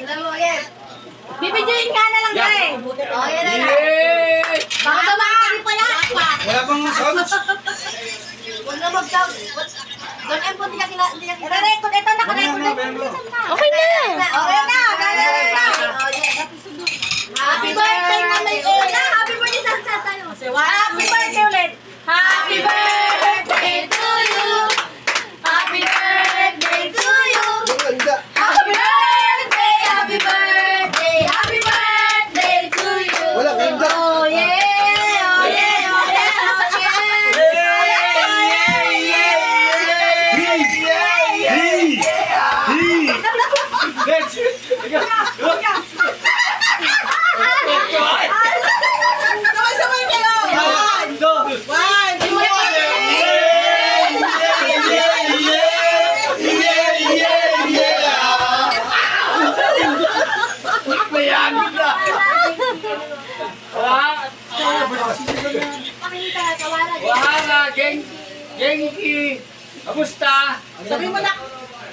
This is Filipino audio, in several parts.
Bibidyoin nga na lang kayo. Oh, yan na lang. Baka tumakali pala. Wala pang sounds. Huwag na mag-sound. Doon em po, hindi ka naka-record. Ito, naka-record. Okay na. Okay na, naka-record na. Happy birthday na may una. Happy birthday sa tayo. Happy birthday ulit. Happy birthday to you. Happy birthday to you. Happy birthday, happy birthday, happy birthday to you. Wala, ganda. Oh yeah, oh yeah, oh yeah, oh Sabay-sabay kayo. Pakita, kawalan. Wala, Genki. Kamusta? Sabi mo na,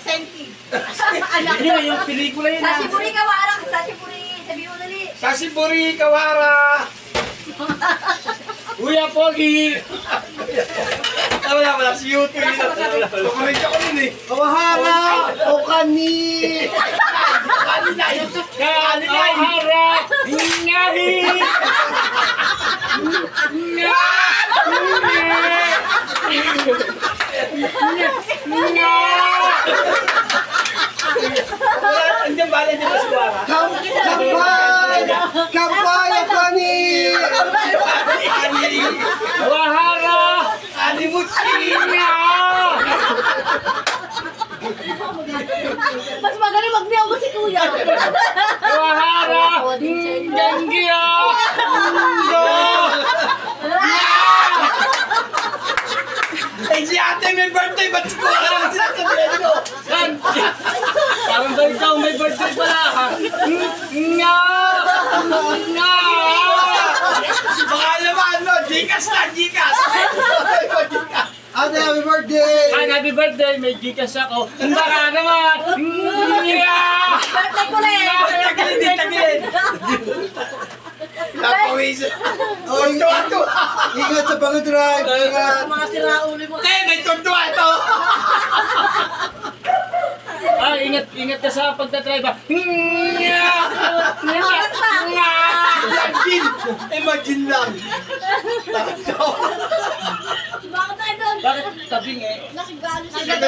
Senti. Hindi na yung pelikula yun. Sashiburi ka, warang. Sashiburi. Sabi mo dali. Sashiburi Kawara. Uya Pogi. Wala, si YouTube yun. Kukulit ako yun eh. Kawahara! O kani! Kawahara. Ngahi. Andiyan ba? Andiyan ba si Wara? Kampay! Kampay o kani! Kawahara. Mas magaling magniyaw mo si Kuya. Kawahara. Genki. Ay, si ate may birthday! Ba't si Wara ang sinasabihan ko? Parang ba ikaw may birthday pala? Nga! Nga! Baka naman, no? Gcash na, Gcash! Ate, happy birthday! Ay, happy birthday! May Gcash ako. Baka naman! Nga! Birthday ko rin. Tagilid, tagilid! Napawisan! Oh, tuwa-tuwa! Ingat sa pag-drive! Ingat! Mga siraulo mo. Eh, may tuwa ito! Ah, ingat ka sa pagtatry ba? Nga! Nga! Imagine! Imagine lang! Bakit tayo doon? Bakit tabing eh? Nakigalo sila.